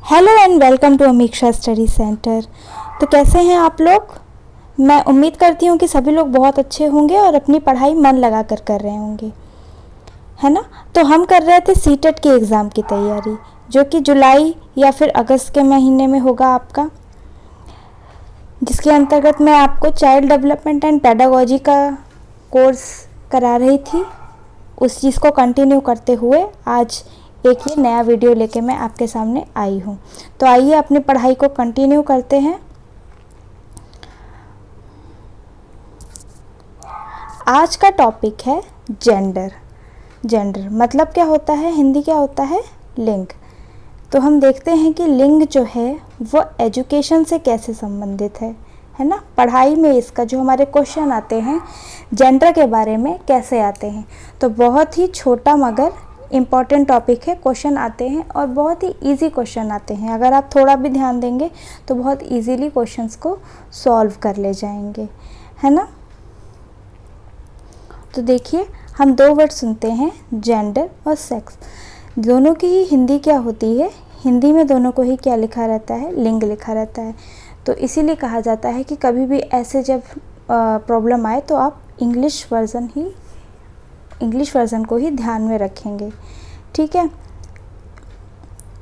Hello and welcome to Amiksha study centre. तो कैसे हैं आप लोग? मैं उम्मीद करती हूँ कि सभी लोग बहुत अच्छे होंगे और अपनी पढ़ाई मन लगा कर रहे होंगे, है ना। तो हम कर रहे थे सीटेट के एग्ज़ाम की तैयारी, जो कि जुलाई या फिर अगस्त के महीने में होगा आपका, जिसके अंतर्गत मैं आपको चाइल्ड डेवलपमेंट एंड पेडागोजी का कोर्स करा रही थी। उस चीज़ को कंटिन्यू करते हुए आज एक ये नया वीडियो लेके मैं आपके सामने आई हूँ। तो आइए अपनी पढ़ाई को कंटिन्यू करते हैं। आज का टॉपिक है जेंडर। जेंडर मतलब क्या होता है, हिंदी क्या होता है, लिंग। तो हम देखते हैं कि लिंग जो है वो एजुकेशन से कैसे संबंधित है ना। पढ़ाई में इसका जो हमारे क्वेश्चन आते हैं जेंडर के बारे में कैसे आते हैं, तो बहुत ही छोटा मगर इम्पॉर्टेंट टॉपिक है। क्वेश्चन आते हैं और बहुत ही इजी क्वेश्चन आते हैं। अगर आप थोड़ा भी ध्यान देंगे तो बहुत इजीली क्वेश्चंस को सॉल्व कर ले जाएंगे, है ना। तो देखिए, हम दो वर्ड सुनते हैं, जेंडर और सेक्स। दोनों की ही हिंदी क्या होती है, हिंदी में दोनों को ही क्या लिखा रहता है, लिंग लिखा रहता है। तो इसीलिए कहा जाता है कि कभी भी ऐसे जब प्रॉब्लम आए तो आप इंग्लिश वर्ज़न को ही ध्यान में रखेंगे, ठीक है।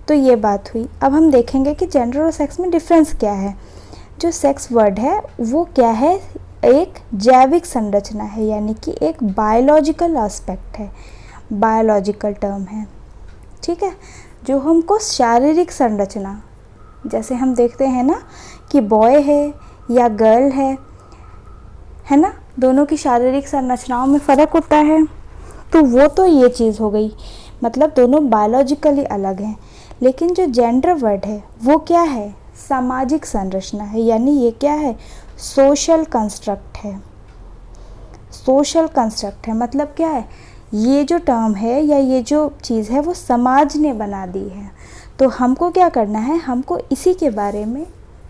तो ये बात हुई। अब हम देखेंगे कि जेंडर और सेक्स में डिफरेंस क्या है। जो सेक्स वर्ड है वो क्या है, एक जैविक संरचना है, यानी कि एक बायोलॉजिकल एस्पेक्ट है, बायोलॉजिकल टर्म है, ठीक है। जो हमको शारीरिक संरचना, जैसे हम देखते हैं ना कि बॉय है या गर्ल है ना, दोनों की शारीरिक संरचनाओं में फ़र्क होता है। तो वो तो ये चीज़ हो गई, मतलब दोनों बायोलॉजिकली अलग हैं। लेकिन जो जेंडर वर्ड है वो क्या है, सामाजिक संरचना है, यानी ये क्या है, सोशल कंस्ट्रक्ट है। सोशल कंस्ट्रक्ट है मतलब क्या है, ये जो टर्म है या ये जो चीज़ है वो समाज ने बना दी है। तो हमको क्या करना है, हमको इसी के बारे में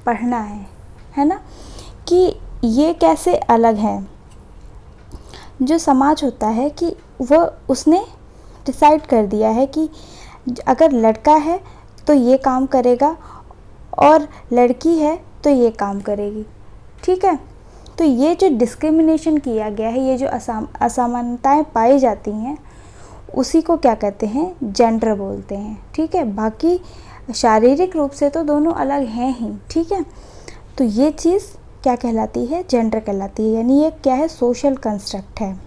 पढ़ना है ना, कि ये कैसे अलग है। जो समाज होता है कि वो उसने डिसाइड कर दिया है कि अगर लड़का है तो ये काम करेगा और लड़की है तो ये काम करेगी, ठीक है। तो ये जो डिस्क्रिमिनेशन किया गया है, ये जो असमानताएं पाई जाती हैं, उसी को क्या कहते हैं, जेंडर बोलते हैं, ठीक है। बाकी शारीरिक रूप से तो दोनों अलग हैं ही, ठीक है। तो ये चीज़ क्या कहलाती है, जेंडर कहलाती है, यानी ये क्या है, सोशल कंस्ट्रक्ट है।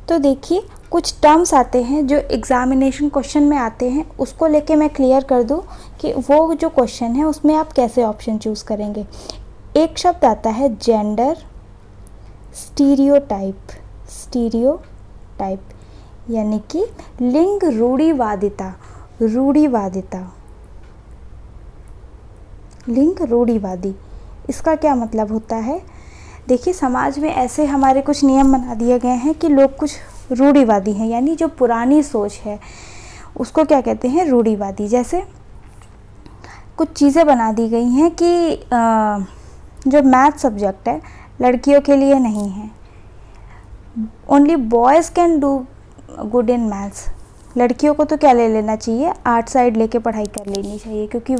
तो देखिए, कुछ टर्म्स आते हैं जो एग्जामिनेशन क्वेश्चन में आते हैं, उसको लेके मैं क्लियर कर दूं कि वो जो क्वेश्चन है उसमें आप कैसे ऑप्शन चूज़ करेंगे। एक शब्द आता है जेंडर स्टीरियोटाइप। स्टीरियोटाइप यानी कि लिंग रूढ़िवादिता। रूढ़िवादिता, लिंग रूढ़िवादी, इसका क्या मतलब होता है। देखिए, समाज में ऐसे हमारे कुछ नियम बना दिए गए हैं कि लोग कुछ रूढ़िवादी हैं, यानी जो पुरानी सोच है उसको क्या कहते हैं, रूढ़िवादी। जैसे कुछ चीज़ें बना दी गई हैं कि जो मैथ सब्जेक्ट है लड़कियों के लिए नहीं है, only boys can do good in maths. लड़कियों को तो क्या ले लेना चाहिए, आर्ट साइड लेके पढ़ाई कर लेनी चाहिए, क्योंकि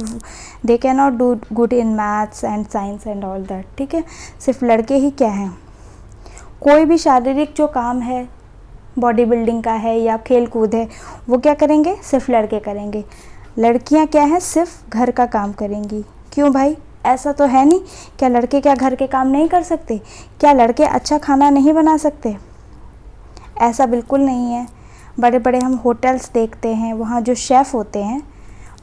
they can not do good in maths and science and all that, ठीक है। सिर्फ लड़के ही क्या हैं, कोई भी शारीरिक जो काम है, बॉडी बिल्डिंग का है या खेल कूद है, वो क्या करेंगे, सिर्फ लड़के करेंगे। लड़कियां क्या हैं, सिर्फ घर का काम करेंगी। क्यों भाई, ऐसा तो है नहीं। क्या लड़के क्या घर के काम नहीं कर सकते? क्या लड़के अच्छा खाना नहीं बना सकते? ऐसा बिल्कुल नहीं है। बड़े बड़े हम होटल्स देखते हैं, वहाँ जो शेफ़ होते हैं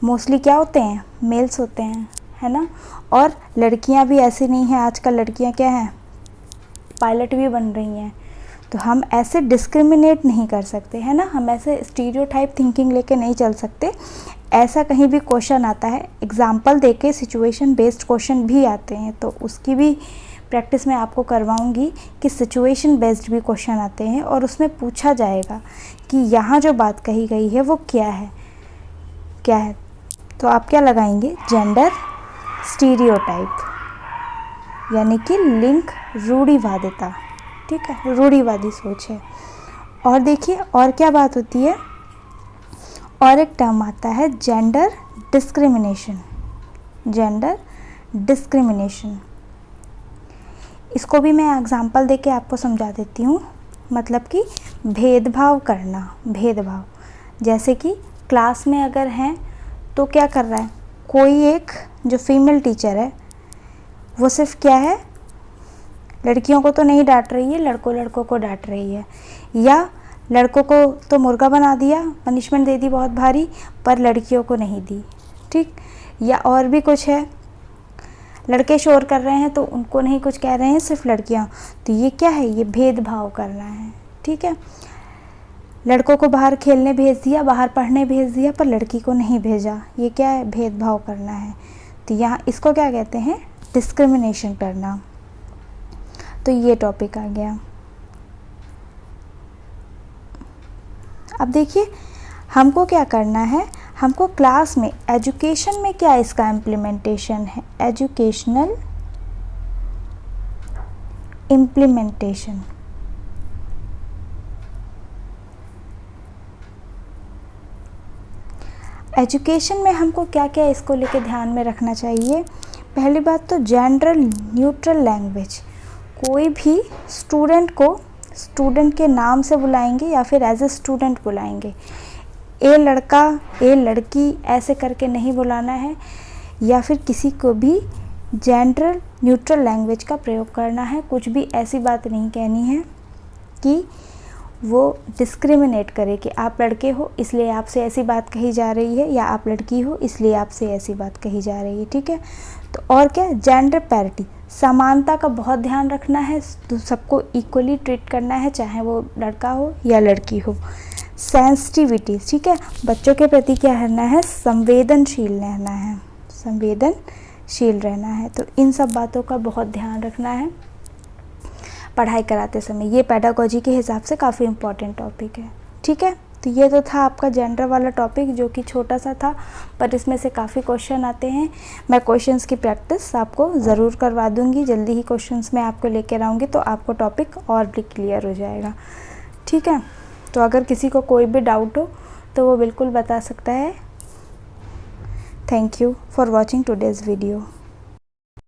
मोस्टली क्या होते हैं, मेल्स होते हैं, है ना। और लड़कियाँ भी ऐसी नहीं हैं, आजकल लड़कियाँ क्या हैं, पायलट भी बन रही हैं। तो हम ऐसे डिस्क्रिमिनेट नहीं कर सकते, है ना। हम ऐसे स्टीरियोटाइप थिंकिंग लेके नहीं चल सकते। ऐसा कहीं भी क्वेश्चन आता है, एग्जाम्पल देके सिचुएशन बेस्ड क्वेश्चन भी आते हैं, तो उसकी भी प्रैक्टिस मैं आपको करवाऊंगी कि सिचुएशन बेस्ड भी क्वेश्चन आते हैं और उसमें पूछा जाएगा कि यहाँ जो बात कही गई है वो क्या है, क्या है। तो आप क्या लगाएंगे, जेंडर स्टीरियोटाइप, यानी कि लिंग रूढ़िवादिता, ठीक है, रूढ़िवादी सोच है। और देखिए और क्या बात होती है, और एक टर्म आता है जेंडर डिस्क्रिमिनेशन। जेंडर डिस्क्रिमिनेशन, इसको भी मैं एग्जांपल देके आपको समझा देती हूँ। मतलब कि भेदभाव करना, भेदभाव, जैसे कि क्लास में अगर हैं तो क्या कर रहा है, कोई एक जो फीमेल टीचर है वो सिर्फ क्या है, लड़कियों को तो नहीं डांट रही है, लड़कों को डांट रही है, या लड़कों को तो मुर्गा बना दिया, पनिशमेंट दे दी बहुत भारी, पर लड़कियों को नहीं दी, ठीक। या और भी कुछ है, लड़के शोर कर रहे हैं तो उनको नहीं कुछ कह रहे हैं, सिर्फ लड़कियां, तो ये क्या है, ये भेदभाव करना है, ठीक है। लड़कों को बाहर खेलने भेज दिया, बाहर पढ़ने भेज दिया, पर लड़की को नहीं भेजा, ये क्या है, भेदभाव करना है। तो यहाँ इसको क्या कहते हैं, डिस्क्रिमिनेशन करना। तो ये टॉपिक आ गया। अब देखिए हमको क्या करना है, हमको क्लास में एजुकेशन में क्या इसका इम्प्लीमेंटेशन है, एजुकेशनल इम्प्लीमेंटेशन। एजुकेशन में हमको क्या क्या इसको लेके ध्यान में रखना चाहिए। पहली बात तो जेंडर न्यूट्रल लैंग्वेज, कोई भी स्टूडेंट को स्टूडेंट के नाम से बुलाएंगे या फिर एज ए स्टूडेंट बुलाएंगे, ए लड़का ए लड़की ऐसे करके नहीं बुलाना है, या फिर किसी को भी जेंडर न्यूट्रल लैंग्वेज का प्रयोग करना है। कुछ भी ऐसी बात नहीं कहनी है कि वो डिस्क्रिमिनेट करे कि आप लड़के हो इसलिए आपसे ऐसी बात कही जा रही है, या आप लड़की हो इसलिए आपसे ऐसी बात कही जा रही है, ठीक है। तो और क्या, जेंडर पैरिटी, समानता का बहुत ध्यान रखना है, तो सबको इक्वली ट्रीट करना है, चाहे वो लड़का हो या लड़की हो। सेंसिटिविटी, ठीक है, बच्चों के प्रति क्या रहना है, संवेदनशील रहना है, संवेदनशील रहना है। तो इन सब बातों का बहुत ध्यान रखना है पढ़ाई कराते समय। ये पेडागोजी के हिसाब से काफ़ी इम्पॉर्टेंट टॉपिक है, ठीक है। तो ये तो था आपका जेंडर वाला टॉपिक, जो कि छोटा सा था, पर इसमें से काफ़ी क्वेश्चन आते हैं। मैं क्वेश्चंस की प्रैक्टिस आपको ज़रूर करवा दूंगी, जल्दी ही क्वेश्चंस मैं आपको लेकर आऊँगी, तो आपको टॉपिक और भी क्लियर हो जाएगा, ठीक है। तो अगर किसी को कोई भी डाउट हो तो वो बिल्कुल बता सकता है। Thank you for watching today's video.